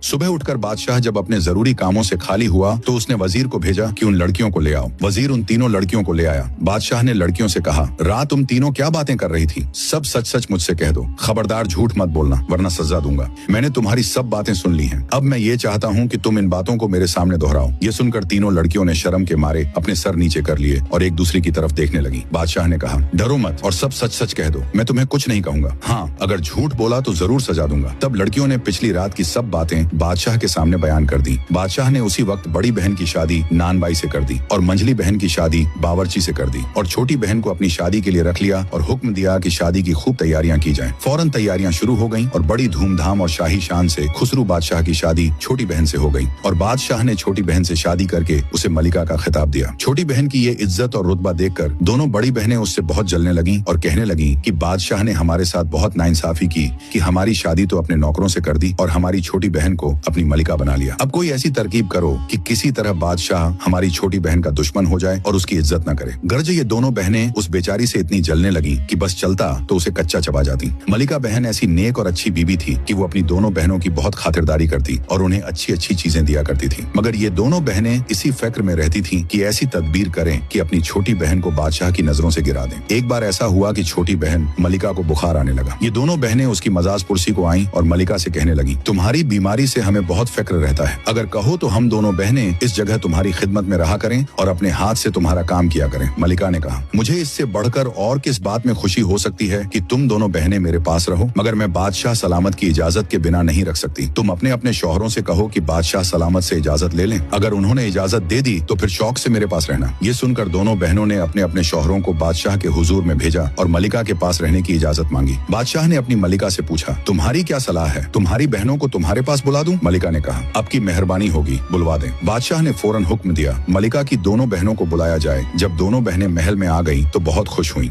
सुबह उठकर बादशाह जब अपने जरूरी कामों से खाली हुआ तो उसने वजीर को भेजा कि उन लड़कियों को ले आओ। वजीर उन तीनों लड़कियों को ले आया। बादशाह ने लड़कियों से कहा, रात तुम तीनों क्या बातें कर रही थी? सब सच सच मुझसे कह दो, खबरदार झूठ मत बोलना वरना सजा दूंगा। मैंने तुम्हारी सब बातें सुन ली हैं। अब मैं ये चाहता हूँ कि तुम इन बातों को मेरे सामने दोहराओ। ये सुनकर तीनों लड़कियों ने शर्म के मारे अपने सर नीचे कर लिए और एक दूसरी की तरफ देखने लगी। बादशाह ने कहा, डरो मत और सब सच सच कह दो, मैं तुम्हें कुछ नहीं कहूंगा। हाँ, अगर झूठ बोला तो जरूर सजा दूंगा। तब लड़कियों ने पिछली रात की सब बातें बादशाह के सामने बयान कर दी। बादशाह ने उसी वक्त बड़ी बहन की शादी नानबाई से कर दी और मंझली बहन की शादी बावर्ची से कर दी और छोटी बहन को अपनी शादी के लिए रख लिया और हुक्म दिया कि शादी की खूब तैयारियां की जाएं। फौरन तैयारियां शुरू हो गईं और बड़ी धूमधाम और शाही शान से खुसरू बादशाह की शादी छोटी बहन से हो गई और बादशाह ने छोटी बहन से शादी करके उसे मलिका का खिताब दिया। छोटी बहन की ये इज्जत और रुतबा देखकर दोनों बड़ी बहनें उससे बहुत जलने लगी और कहने लगी कि बादशाह ने हमारे साथ बहुत नाइंसाफी की कि हमारी शादी तो अपने नौकरों से कर दी और हमारी छोटी बहन को अपनी मलिका बना लिया। अब कोई ऐसी तरकीब करो कि किसी तरह बादशाह हमारी छोटी बहन का दुश्मन हो जाए और उसकी इज्जत न करे। गर्ज ये दोनों बहनें उस बेचारी से इतनी जलने लगी कि बस चलता तो उसे कच्चा चबा जाती। मलिका बहन ऐसी नेक और अच्छी बीबी थी कि वो अपनी दोनों बहनों की बहुत खातिरदारी करती और उन्हें अच्छी अच्छी चीजें दिया करती थी। मगर ये दोनों बहनें इसी फिक्र में रहती थी कि ऐसी तदबीर करें कि अपनी छोटी बहन को बादशाह की नजरों से गिरा दें। एक बार ऐसा हुआ कि छोटी बहन मलिका को बुखार आने लगा। ये दोनों बहनें उसकी मजाज पुरसी को आईं और मलिका से कहने लगी, तुम्हारी बीमारी से हमें बहुत फिक्र रहता है, अगर कहो तो हम दोनों बहनें इस जगह तुम्हारी खिदमत में रहा करें और अपने हाथ से तुम्हारा काम किया करें। मलिका ने कहा, मुझे इससे बढ़कर और किस बात में खुशी हो सकती है कि तुम दोनों बहनें मेरे पास रहो, मगर मैं बादशाह सलामत की इजाजत के बिना नहीं रख सकती। तुम अपने अपने शौहरों से कहो कि बादशाह सलामत से इजाजत ले लें। अगर उन्होंने इजाजत दे दी तो फिर शौक से मेरे पास रहना। ये सुनकर दोनों बहनों ने अपने अपने शौहरों को बादशाह के हुजूर में भेजा और मलिका के पास रहने की इजाजत मांगी। बादशाह ने अपनी मलिका से पूछा, तुम्हारी क्या सलाह है? तुम्हारी बहनों को तुम्हारे पास बुला दूं? मलिका ने कहा, आपकी मेहरबानी होगी, बुलवा दें। बादशाह ने फौरन हुक्म दिया, मलिका की दोनों बहनों को बुलाया जाए। जब दोनों बहनें महल में आ गईं तो बहुत खुश हुईं।